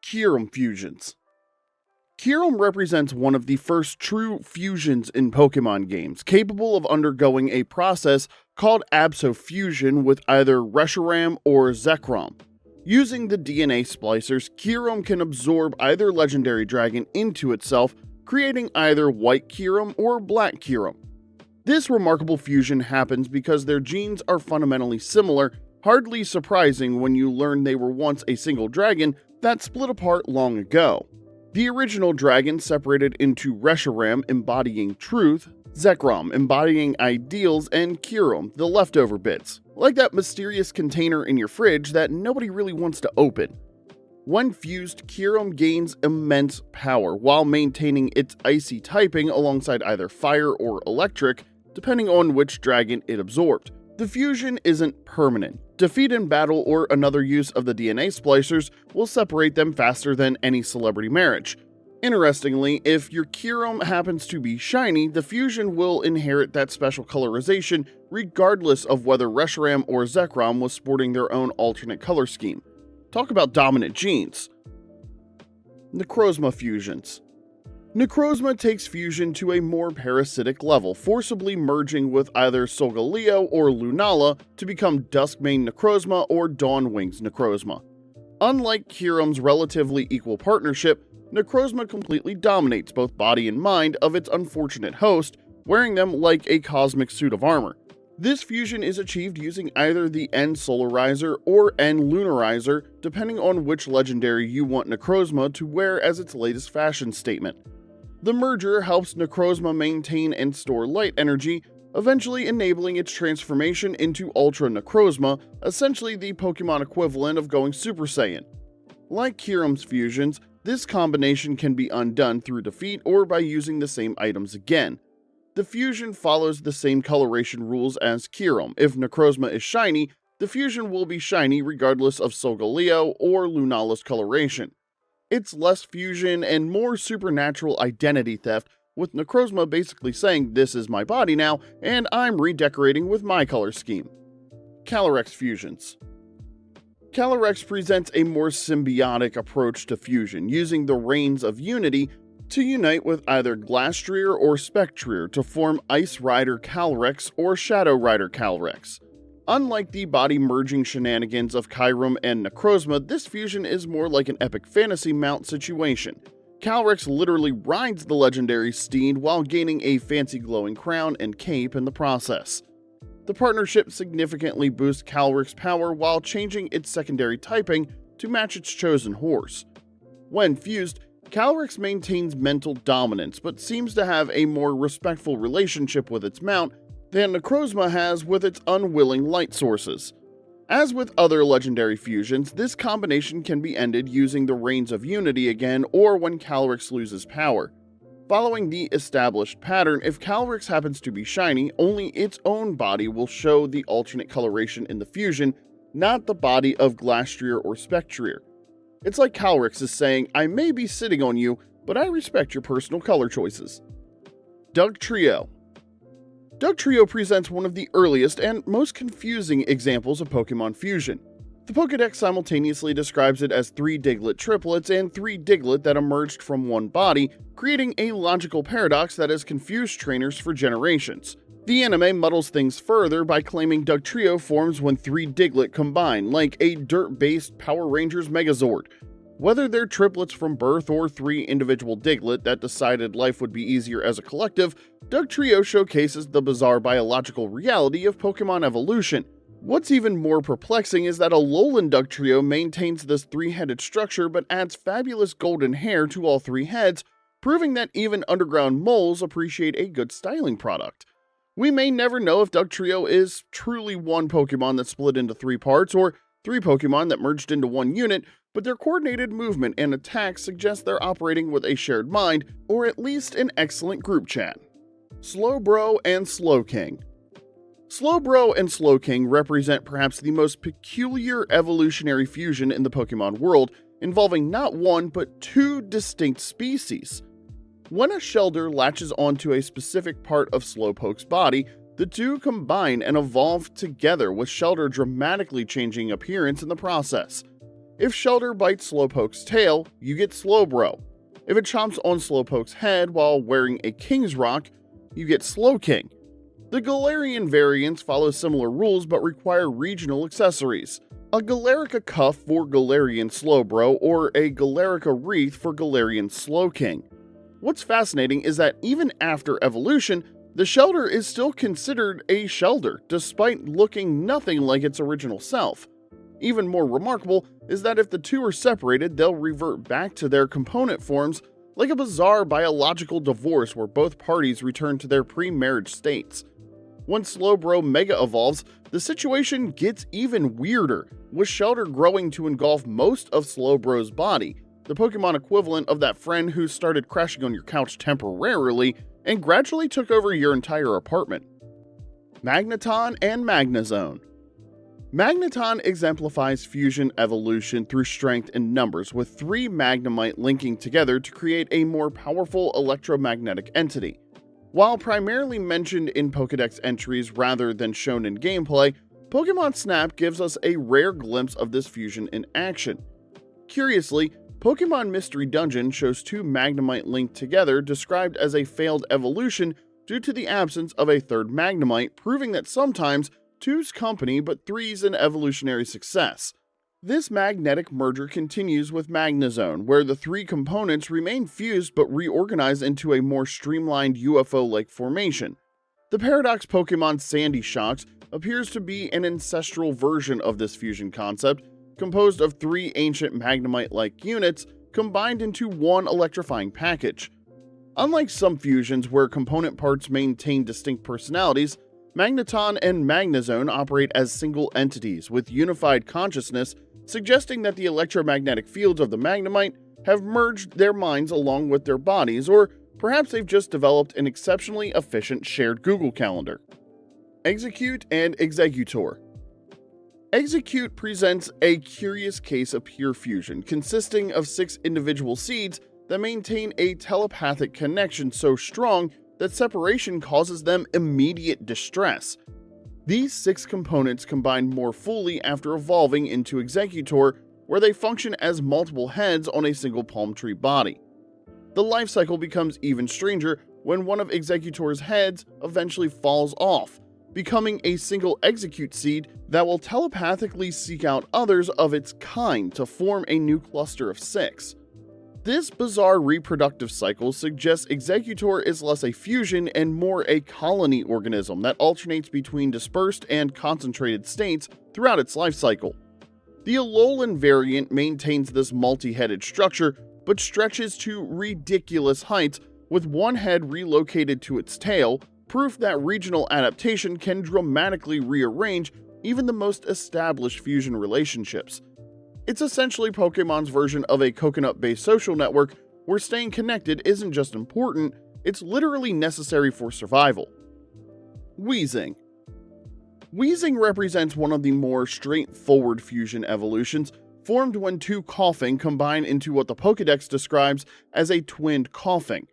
Kyurem fusions. Kyurem represents one of the first true fusions in Pokemon games, capable of undergoing a process called absofusion with either Reshiram or Zekrom. Using the DNA splicers, Kyurem can absorb either legendary dragon into itself, creating either white Kyurem or black Kyurem. This remarkable fusion happens because their genes are fundamentally similar, hardly surprising when you learn they were once a single dragon that split apart long ago. The original dragon separated into Reshiram embodying truth, Zekrom embodying ideals, and Kyurem, the leftover bits, like that mysterious container in your fridge that nobody really wants to open. When fused, Kyurem gains immense power while maintaining its icy typing alongside either fire or electric, depending on which dragon it absorbed. The fusion isn't permanent. Defeat in battle or another use of the DNA splicers will separate them faster than any celebrity marriage. Interestingly, if your Kyurem happens to be shiny, the fusion will inherit that special colorization regardless of whether Reshiram or Zekrom was sporting their own alternate color scheme. Talk about dominant genes. Necrozma fusions. Necrozma takes fusion to a more parasitic level, forcibly merging with either Solgaleo or Lunala to become Duskmane Necrozma or Dawnwings Necrozma. Unlike Kyurem's relatively equal partnership, Necrozma completely dominates both body and mind of its unfortunate host, wearing them like a cosmic suit of armor. This fusion is achieved using either the N-Solarizer or N-Lunarizer, depending on which legendary you want Necrozma to wear as its latest fashion statement. The merger helps Necrozma maintain and store light energy, eventually enabling its transformation into Ultra Necrozma, essentially the Pokemon equivalent of going Super Saiyan. Like Kyurem's fusions, this combination can be undone through defeat or by using the same items again. The fusion follows the same coloration rules as Kyurem. If Necrozma is shiny, the fusion will be shiny regardless of Solgaleo or Lunala's coloration. It's less fusion and more supernatural identity theft, with Necrozma basically saying, "This is my body now, and I'm redecorating with my color scheme." Calyrex fusions. Calyrex presents a more symbiotic approach to fusion, using the Reins of Unity to unite with either Glastrier or Spectrier to form Ice Rider Calyrex or Shadow Rider Calyrex. Unlike the body-merging shenanigans of Kyurem and Necrozma, this fusion is more like an epic fantasy mount situation. Calyrex literally rides the legendary steed while gaining a fancy glowing crown and cape in the process. The partnership significantly boosts Calyrex's power while changing its secondary typing to match its chosen horse. When fused, Calyrex maintains mental dominance, but seems to have a more respectful relationship with its mount than Necrozma has with its unwilling light sources. As with other legendary fusions, this combination can be ended using the Reins of Unity again or when Calyrex loses power. Following the established pattern, if Calyrex happens to be shiny, only its own body will show the alternate coloration in the fusion, not the body of Glastrier or Spectrier. It's like Calyrex is saying, "I may be sitting on you, but I respect your personal color choices." Dugtrio. Dugtrio presents one of the earliest and most confusing examples of Pokemon fusion. The Pokédex simultaneously describes it as 3 Diglett triplets and 3 Diglett that emerged from one body, creating a logical paradox that has confused trainers for generations. The anime muddles things further by claiming Dugtrio forms when 3 Diglett combine, like a dirt-based Power Rangers Megazord. Whether they're triplets from birth or 3 individual Diglett that decided life would be easier as a collective, Dugtrio showcases the bizarre biological reality of Pokemon evolution. What's even more perplexing is that Alolan Dugtrio maintains this 3-headed structure but adds fabulous golden hair to all 3 heads, proving that even underground moles appreciate a good styling product. We may never know if Dugtrio is truly one Pokemon that split into 3 parts or 3 Pokemon that merged into one unit, but their coordinated movement and attacks suggest they're operating with a shared mind, or at least an excellent group chat. Slowbro and Slowking. Slowbro and Slowking represent perhaps the most peculiar evolutionary fusion in the Pokemon world, involving not one but 2 distinct species. When a Shelder latches onto a specific part of Slowpoke's body, the 2 combine and evolve together, with Shelder dramatically changing appearance in the process. If Shellder bites Slowpoke's tail, you get Slowbro. If it chomps on Slowpoke's head while wearing a King's Rock, you get Slowking. The Galarian variants follow similar rules but require regional accessories. A Galarica cuff for Galarian Slowbro or a Galarica wreath for Galarian Slowking. What's fascinating is that even after evolution, the Shellder is still considered a Shellder, despite looking nothing like its original self. Even more remarkable is that if the two are separated, they'll revert back to their component forms, like a bizarre biological divorce where both parties return to their pre-marriage states. Once Slowbro Mega evolves, the situation gets even weirder, with Shellder growing to engulf most of Slowbro's body, the Pokemon equivalent of that friend who started crashing on your couch temporarily and gradually took over your entire apartment. Magneton and Magnezone. Magneton exemplifies fusion evolution through strength in numbers, with 3 Magnemite linking together to create a more powerful electromagnetic entity. While primarily mentioned in Pokédex entries rather than shown in gameplay, Pokemon Snap gives us a rare glimpse of this fusion in action. Curiously, Pokemon Mystery Dungeon shows 2 Magnemite linked together described as a failed evolution due to the absence of a third Magnemite, proving that sometimes 2's company but 3's an evolutionary success. This magnetic merger continues with Magnezone, where the 3 components remain fused but reorganize into a more streamlined UFO-like formation. The Paradox Pokemon Sandy Shocks appears to be an ancestral version of this fusion concept, composed of 3 ancient Magnemite-like units combined into one electrifying package. Unlike some fusions where component parts maintain distinct personalities, Magneton and Magnezone operate as single entities with unified consciousness, suggesting that the electromagnetic fields of the Magnemite have merged their minds along with their bodies, or perhaps they've just developed an exceptionally efficient shared Google Calendar. Exeggcute and Exeggutor. Exeggcute presents a curious case of pure fusion, consisting of 6 individual seeds that maintain a telepathic connection so strong that separation causes them immediate distress. These 6 components combine more fully after evolving into Exeggutor, where they function as multiple heads on a single palm tree body. The life cycle becomes even stranger when one of Exeggutor's heads eventually falls off, becoming a single Exeggcute seed that will telepathically seek out others of its kind to form a new cluster of 6. This bizarre reproductive cycle suggests Exeggutor is less a fusion and more a colony organism that alternates between dispersed and concentrated states throughout its life cycle. The Alolan variant maintains this multi-headed structure, but stretches to ridiculous heights with one head relocated to its tail, proof that regional adaptation can dramatically rearrange even the most established fusion relationships. It's essentially Pokemon's version of a coconut-based social network where staying connected isn't just important, it's literally necessary for survival. Weezing. Weezing represents one of the more straightforward fusion evolutions, formed when 2 Koffing combine into what the Pokédex describes as a twinned Koffing.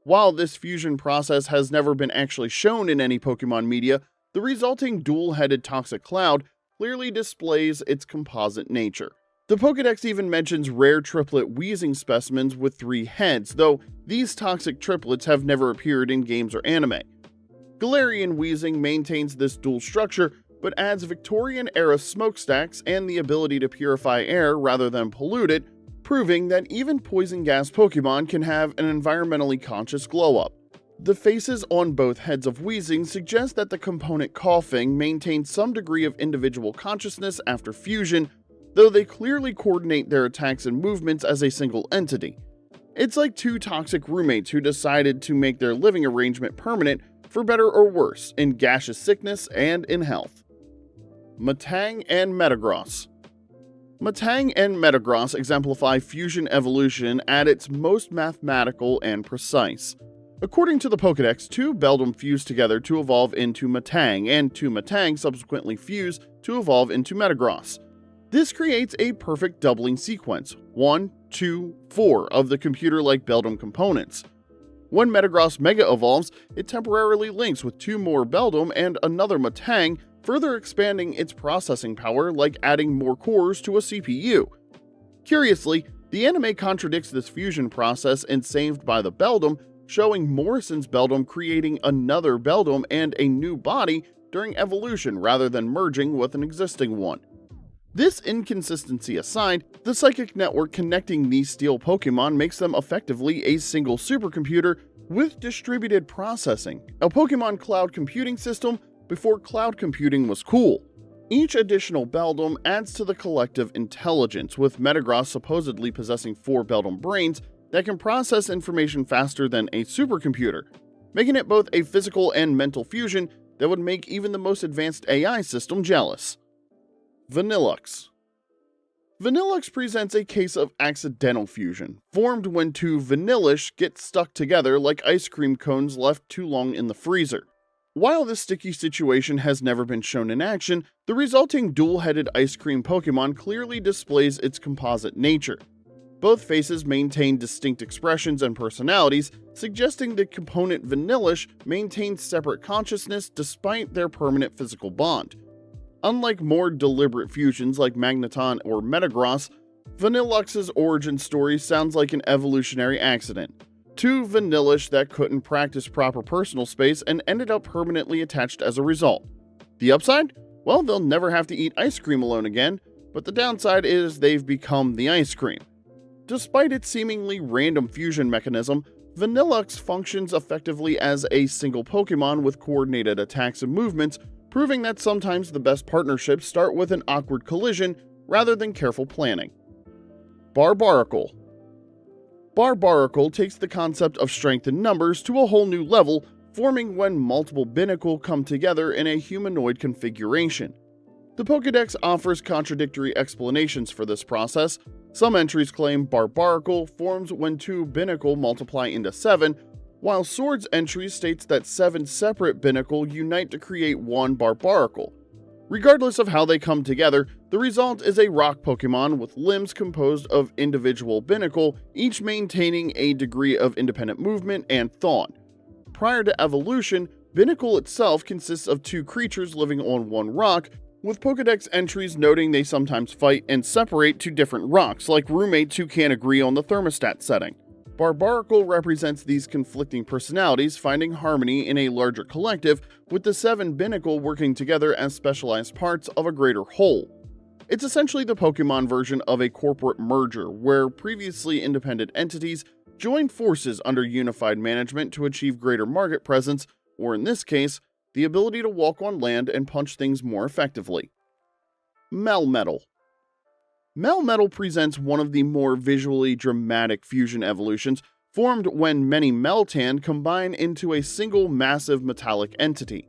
While this fusion process has never been actually shown in any Pokemon media, the resulting dual-headed toxic cloud clearly displays its composite nature. The Pokédex even mentions rare triplet Weezing specimens with 3 heads, though these toxic triplets have never appeared in games or anime. Galarian Weezing maintains this dual structure, but adds Victorian-era smokestacks and the ability to purify air rather than pollute it, proving that even poison gas Pokemon can have an environmentally conscious glow-up. The faces on both heads of Weezing suggest that the component Koffing maintains some degree of individual consciousness after fusion, though they clearly coordinate their attacks and movements as a single entity. It's like 2 toxic roommates who decided to make their living arrangement permanent for better or worse, in gaseous sickness and in health. Metang and Metagross. Metang and Metagross exemplify fusion evolution at its most mathematical and precise. According to the Pokédex, 2 Beldum fuse together to evolve into Metang, and 2 Metang subsequently fuse to evolve into Metagross. This creates a perfect doubling sequence, 1, 2, 4 of the computer-like Beldum components. When Metagross Mega evolves, it temporarily links with 2 more Beldum and another Metang, further expanding its processing power like adding more cores to a CPU. Curiously, the anime contradicts this fusion process in Saved by the Beldum, showing Morrison's Beldum creating another Beldum and a new body during evolution rather than merging with an existing one. This inconsistency aside, the psychic network connecting these steel Pokemon makes them effectively a single supercomputer with distributed processing, a Pokemon cloud computing system before cloud computing was cool. Each additional Beldum adds to the collective intelligence, with Metagross supposedly possessing 4 Beldum brains that can process information faster than a supercomputer, making it both a physical and mental fusion that would make even the most advanced AI system jealous. Vanilluxe. Vanilluxe presents a case of accidental fusion, formed when 2 Vanillish get stuck together like ice cream cones left too long in the freezer. While this sticky situation has never been shown in action, the resulting dual-headed ice cream Pokemon clearly displays its composite nature. Both faces maintain distinct expressions and personalities, suggesting the component Vanillish maintains separate consciousness despite their permanent physical bond. Unlike more deliberate fusions like Magneton or Metagross, Vanilluxe's origin story sounds like an evolutionary accident. 2 Vanillish that couldn't practice proper personal space and ended up permanently attached as a result. The upside? Well, they'll never have to eat ice cream alone again, but the downside is they've become the ice cream. Despite its seemingly random fusion mechanism, Vanilluxe functions effectively as a single Pokemon with coordinated attacks and movements, proving that sometimes the best partnerships start with an awkward collision rather than careful planning. Barbaracle. Barbaracle takes the concept of strength in numbers to a whole new level, forming when multiple Binnacle come together in a humanoid configuration. The Pokédex offers contradictory explanations for this process. Some entries claim Barbaracle forms when 2 Binnacle multiply into 7, while Sword's entry states that 7 separate Binnacle unite to create one Barbaracle. Regardless of how they come together, the result is a rock Pokemon with limbs composed of individual Binnacle, each maintaining a degree of independent movement and thought. Prior to evolution, Binnacle itself consists of 2 creatures living on one rock, with Pokédex entries noting they sometimes fight and separate to different rocks, like roommates who can't agree on the thermostat setting. Barbaracle represents these conflicting personalities finding harmony in a larger collective, with the 7 Binnacle working together as specialized parts of a greater whole. It's essentially the Pokemon version of a corporate merger, where previously independent entities join forces under unified management to achieve greater market presence, or in this case, the ability to walk on land and punch things more effectively. Melmetal. Melmetal presents one of the more visually dramatic fusion evolutions, formed when many Meltan combine into a single massive metallic entity.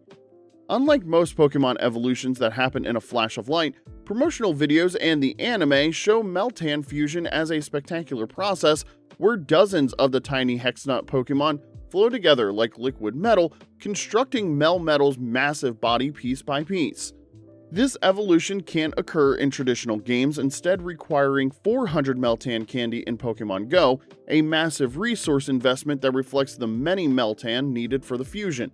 Unlike most Pokemon evolutions that happen in a flash of light, promotional videos and the anime show Meltan fusion as a spectacular process where dozens of the tiny Hexnut Pokemon flow together like liquid metal, constructing Melmetal's massive body piece by piece. This evolution can't occur in traditional games, instead requiring 400 Meltan candy in Pokemon Go, a massive resource investment that reflects the many Meltan needed for the fusion.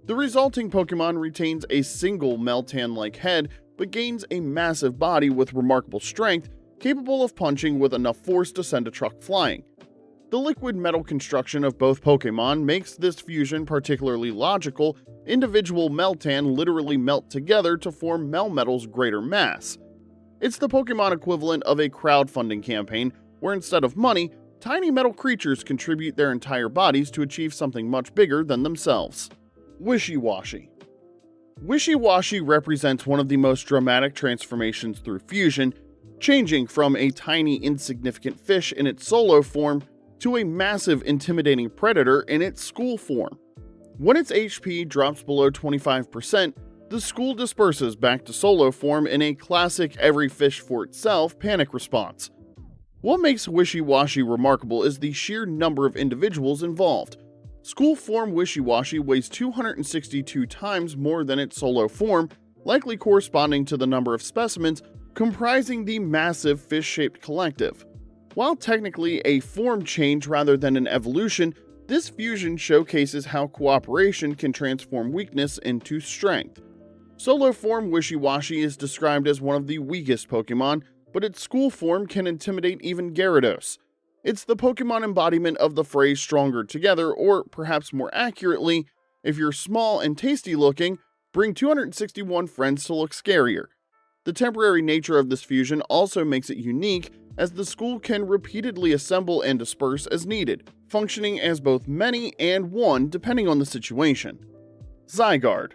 The resulting Pokemon retains a single Meltan-like head, but gains a massive body with remarkable strength, capable of punching with enough force to send a truck flying. The liquid metal construction of both Pokemon makes this fusion particularly logical. Individual Meltan literally melt together to form Melmetal's greater mass. It's the Pokemon equivalent of a crowdfunding campaign, where instead of money, tiny metal creatures contribute their entire bodies to achieve something much bigger than themselves. Wishiwashi. Wishiwashi represents one of the most dramatic transformations through fusion, changing from a tiny insignificant fish in its solo form to a massive intimidating predator in its school form. When its HP drops below 25%, the school disperses back to solo form in a classic every fish for itself panic response. What makes Wishiwashi remarkable is the sheer number of individuals involved. School form Wishiwashi weighs 262 times more than its solo form, likely corresponding to the number of specimens comprising the massive fish-shaped collective. While technically a form change rather than an evolution, this fusion showcases how cooperation can transform weakness into strength. Solo form Wishiwashi is described as one of the weakest Pokemon, but its school form can intimidate even Gyarados. It's the Pokemon embodiment of the phrase stronger together, or perhaps more accurately, if you're small and tasty looking, bring 261 friends to look scarier. The temporary nature of this fusion also makes it unique, as the school can repeatedly assemble and disperse as needed, functioning as both many and one depending on the situation. Zygarde.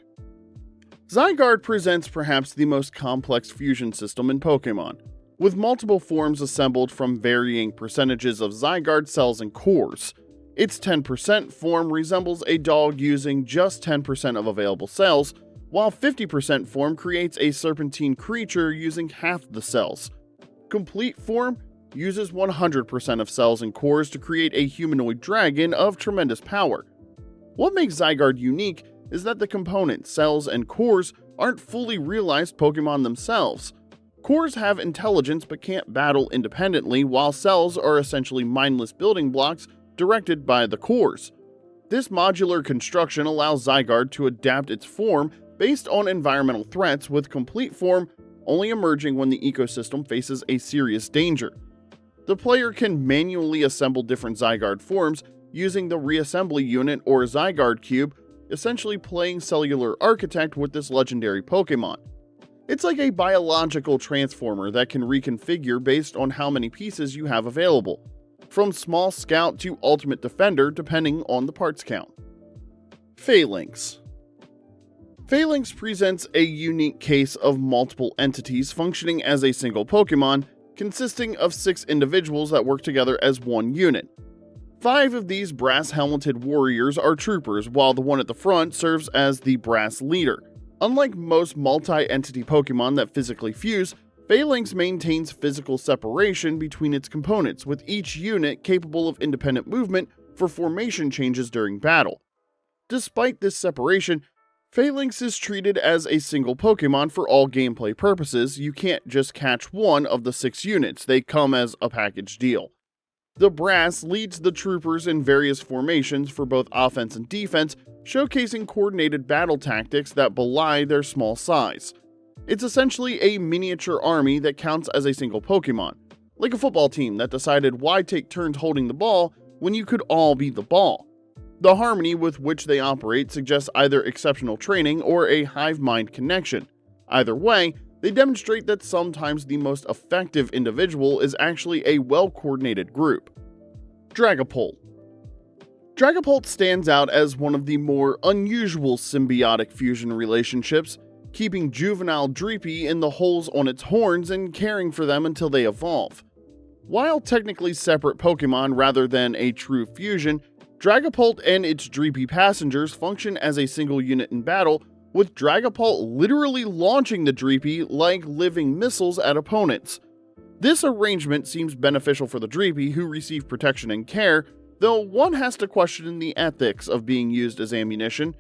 Zygarde presents perhaps the most complex fusion system in Pokemon, with multiple forms assembled from varying percentages of Zygarde cells and cores. Its 10% form resembles a dog using just 10% of available cells, while 50% form creates a serpentine creature using half the cells. Complete form uses 100% of cells and cores to create a humanoid dragon of tremendous power. What makes Zygarde unique is that the components, cells, and cores aren't fully realized Pokemon themselves. Cores have intelligence but can't battle independently, while cells are essentially mindless building blocks directed by the cores. This modular construction allows Zygarde to adapt its form based on environmental threats, with complete form only emerging when the ecosystem faces a serious danger. The player can manually assemble different Zygarde forms using the reassembly unit or Zygarde cube, essentially playing cellular architect with this legendary Pokemon. It's like a biological transformer that can reconfigure based on how many pieces you have available, from small scout to ultimate defender depending on the parts count. Falinks. Falinks presents a unique case of multiple entities functioning as a single Pokemon, consisting of 6 individuals that work together as one unit. 5 of these brass-helmeted warriors are troopers, while the one at the front serves as the brass leader. Unlike most multi-entity Pokemon that physically fuse, Falinks maintains physical separation between its components, with each unit capable of independent movement for formation changes during battle. Despite this separation, Falinks is treated as a single Pokemon for all gameplay purposes. You can't just catch one of the 6 units, they come as a package deal. The brass leads the troopers in various formations for both offense and defense, showcasing coordinated battle tactics that belie their small size. It's essentially a miniature army that counts as a single Pokemon, like a football team that decided why take turns holding the ball when you could all be the ball. The harmony with which they operate suggests either exceptional training or a hive mind connection. Either way, they demonstrate that sometimes the most effective individual is actually a well-coordinated group. Dragapult. Dragapult stands out as one of the more unusual symbiotic fusion relationships, keeping juvenile Dreepy in the holes on its horns and caring for them until they evolve. While technically separate Pokemon rather than a true fusion, Dragapult and its Dreepy passengers function as a single unit in battle, with Dragapult literally launching the Dreepy like living missiles at opponents. This arrangement seems beneficial for the Dreepy, who receive protection and care, though one has to question the ethics of being used as ammunition.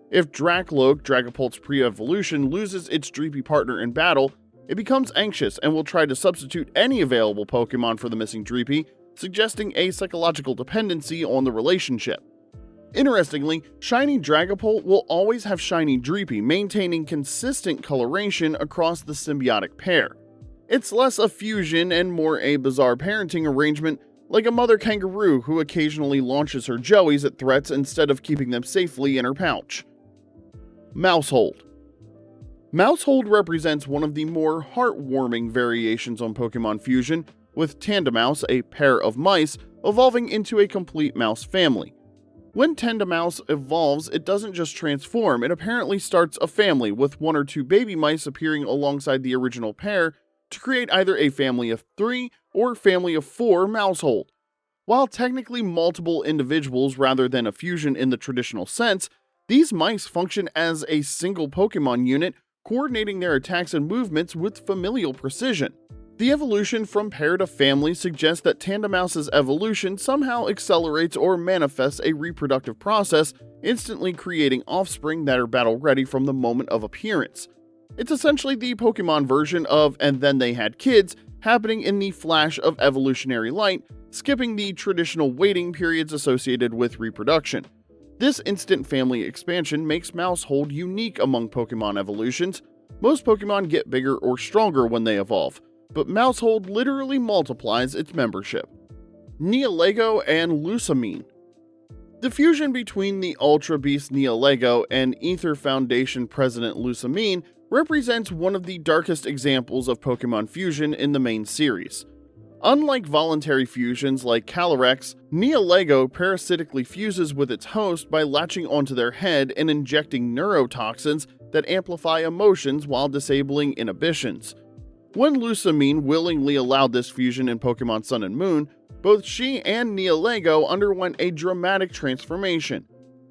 If Dracloak, Dragapult's pre-evolution, loses its Dreepy partner in battle, it becomes anxious and will try to substitute any available Pokemon for the missing Dreepy, suggesting a psychological dependency on the relationship. Interestingly, Shiny Dragapult will always have Shiny Dreepy, maintaining consistent coloration across the symbiotic pair. It's less a fusion and more a bizarre parenting arrangement, like a mother kangaroo who occasionally launches her joeys at threats instead of keeping them safely in her pouch. Maushold. Maushold represents one of the more heartwarming variations on Pokemon Fusion, with Tandemaus, a pair of mice, evolving into a complete mouse family. When Tandemaus evolves, it doesn't just transform, it apparently starts a family, with 1 or 2 baby mice appearing alongside the original pair to create either a family of 3 or family of 4 Maushold. While technically multiple individuals rather than a fusion in the traditional sense, these mice function as a single Pokemon unit, coordinating their attacks and movements with familial precision. The evolution from pair to family suggests that Tandemaus's evolution somehow accelerates or manifests a reproductive process, instantly creating offspring that are battle-ready from the moment of appearance. It's essentially the Pokemon version of "and then they had kids," happening in the flash of evolutionary light, skipping the traditional waiting periods associated with reproduction. This instant family expansion makes Maushold unique among Pokemon evolutions. Most Pokemon get bigger or stronger when they evolve, but Maushold literally multiplies its membership. Nihilego and Lusamine. The fusion between the Ultra Beast Nihilego and Aether Foundation President Lusamine represents one of the darkest examples of Pokemon Fusion in the main series. Unlike voluntary fusions like Calyrex, Nihilego parasitically fuses with its host by latching onto their head and injecting neurotoxins that amplify emotions while disabling inhibitions. When Lusamine willingly allowed this fusion in Pokemon Sun and Moon, both she and Nihilego underwent a dramatic transformation.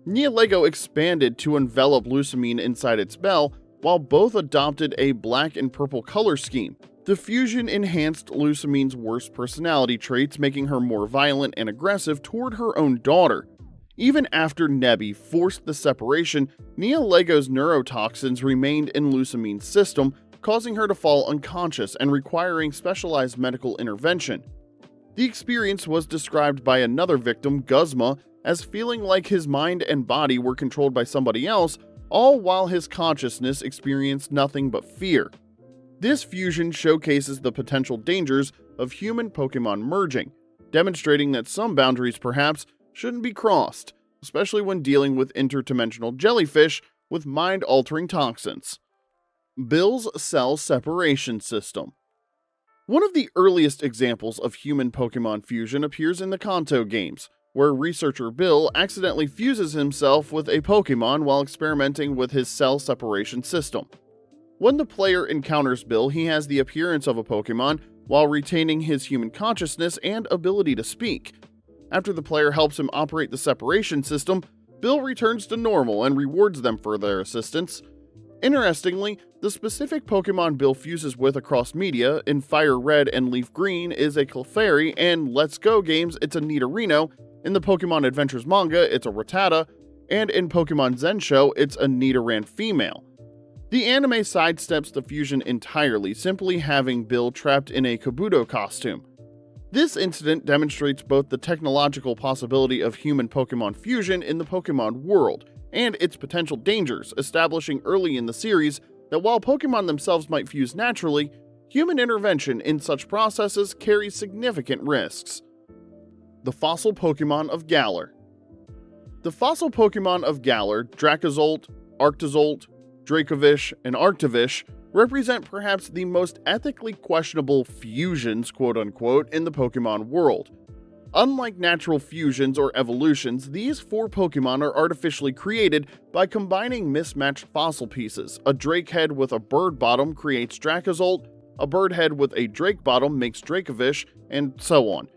Nihilego expanded to envelop Lusamine inside its bell, while both adopted a black and purple color scheme. The fusion enhanced Lusamine's worst personality traits, making her more violent and aggressive toward her own daughter. Even after Nebby forced the separation, Nihilego's neurotoxins remained in Lusamine's system, causing her to fall unconscious and requiring specialized medical intervention. The experience was described by another victim, Guzma, as feeling like his mind and body were controlled by somebody else, all while his consciousness experienced nothing but fear. This fusion showcases the potential dangers of human Pokemon merging, demonstrating that some boundaries perhaps shouldn't be crossed, especially when dealing with interdimensional jellyfish with mind-altering toxins. Bill's Cell Separation System. One of the earliest examples of human Pokemon fusion appears in the Kanto games, where researcher Bill accidentally fuses himself with a Pokemon while experimenting with his cell separation system. When the player encounters Bill, he has the appearance of a Pokemon while retaining his human consciousness and ability to speak. After the player helps him operate the separation system, Bill returns to normal and rewards them for their assistance. Interestingly, the specific Pokemon Bill fuses with across media in Fire Red and Leaf Green is a Clefairy, and Let's Go games it's a Nidorino, in the Pokemon Adventures manga it's a Rattata, and in Pokemon Zen Show it's a Nidoran female. The anime sidesteps the fusion entirely, simply having Bill trapped in a Kabuto costume. This incident demonstrates both the technological possibility of human Pokemon fusion in the Pokemon world, and its potential dangers, establishing early in the series that while Pokemon themselves might fuse naturally, human intervention in such processes carries significant risks. The Fossil Pokemon of Galar. The fossil Pokemon of Galar, Dracozolt, Arctozolt, Dracovish, and Arctovish, represent perhaps the most ethically questionable fusions, quote-unquote, in the Pokemon world. Unlike natural fusions or evolutions, these four Pokemon are artificially created by combining mismatched fossil pieces. A drake head with a bird bottom creates Dracozolt, a bird head with a drake bottom makes Dracovish, and so on.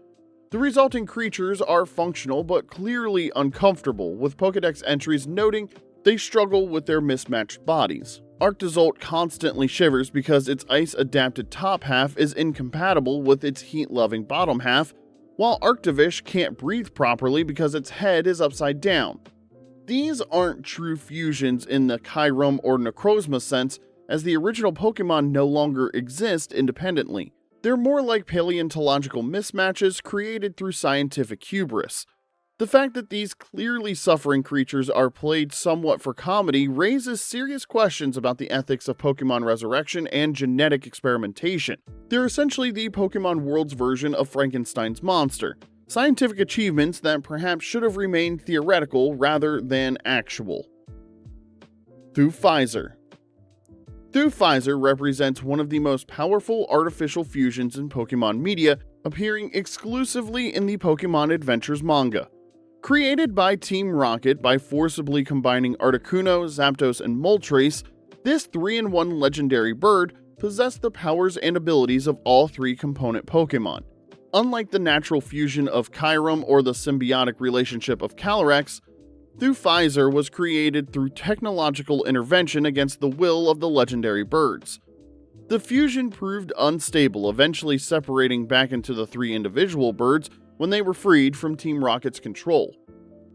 The resulting creatures are functional but clearly uncomfortable, with Pokedex entries noting they struggle with their mismatched bodies. Arctozolt constantly shivers because its ice-adapted top half is incompatible with its heat-loving bottom half, while Arctovish can't breathe properly because its head is upside down. These aren't true fusions in the Kyurem or Necrozma sense, as the original Pokemon no longer exist independently. They're more like paleontological mismatches created through scientific hubris. The fact that these clearly suffering creatures are played somewhat for comedy raises serious questions about the ethics of Pokemon resurrection and genetic experimentation. They're essentially the Pokemon world's version of Frankenstein's monster, scientific achievements that perhaps should have remained theoretical rather than actual. Thu-Fi-Zer. Thu-Fi-Zer represents one of the most powerful artificial fusions in Pokemon media, appearing exclusively in the Pokemon Adventures manga. Created by Team Rocket by forcibly combining Articuno, Zapdos, and Moltres, this 3-in-1 legendary bird possessed the powers and abilities of all three component Pokemon. Unlike the natural fusion of Kyurem or the symbiotic relationship of Calyrex, Thu-Fi-Zer was created through technological intervention against the will of the legendary birds. The fusion proved unstable, eventually separating back into the three individual birds when they were freed from Team Rocket's control.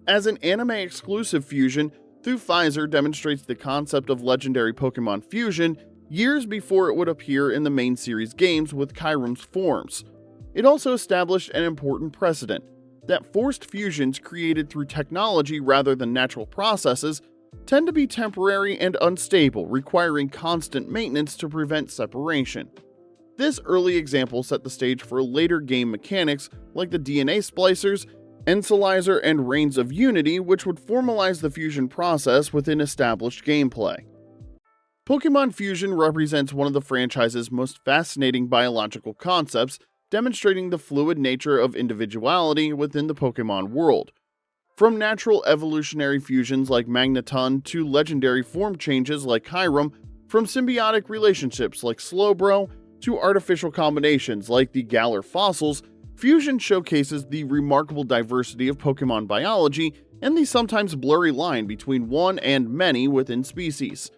As an anime-exclusive fusion, Thu-Fi-Zer demonstrates the concept of legendary Pokemon fusion years before it would appear in the main series games with Kyurem's forms. It also established an important precedent, that forced fusions created through technology rather than natural processes tend to be temporary and unstable, requiring constant maintenance to prevent separation. This early example set the stage for later game mechanics like the DNA splicers, Ensalizer, and Reigns of Unity, which would formalize the fusion process within established gameplay. Pokémon Fusion represents one of the franchise's most fascinating biological concepts, demonstrating the fluid nature of individuality within the Pokémon world. From natural evolutionary fusions like Magneton to legendary form changes like Kyurem, from symbiotic relationships like Slowbro to artificial combinations like the Galar fossils, Fusion showcases the remarkable diversity of Pokémon biology and the sometimes blurry line between one and many within species.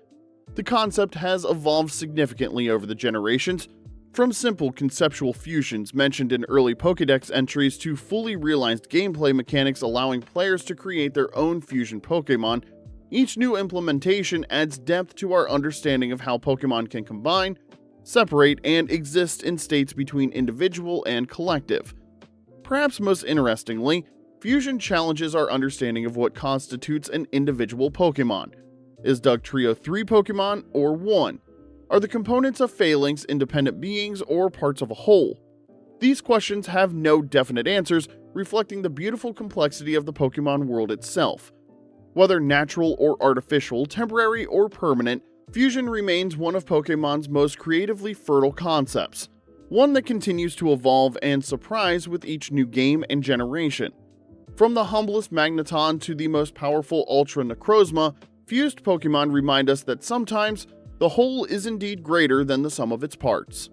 The concept has evolved significantly over the generations, from simple conceptual fusions mentioned in early Pokédex entries to fully realized gameplay mechanics allowing players to create their own fusion Pokémon. Each new implementation adds depth to our understanding of how Pokémon can combine, separate, and exist in states between individual and collective. Perhaps most interestingly, Fusion challenges our understanding of what constitutes an individual Pokémon. Is Dugtrio 3 Pokémon or 1? Are the components of Falinks independent beings or parts of a whole? These questions have no definite answers, reflecting the beautiful complexity of the Pokémon world itself. Whether natural or artificial, temporary or permanent, Fusion remains one of Pokémon's most creatively fertile concepts, one that continues to evolve and surprise with each new game and generation. From the humblest Magneton to the most powerful Ultra Necrozma, fused Pokémon remind us that sometimes the whole is indeed greater than the sum of its parts.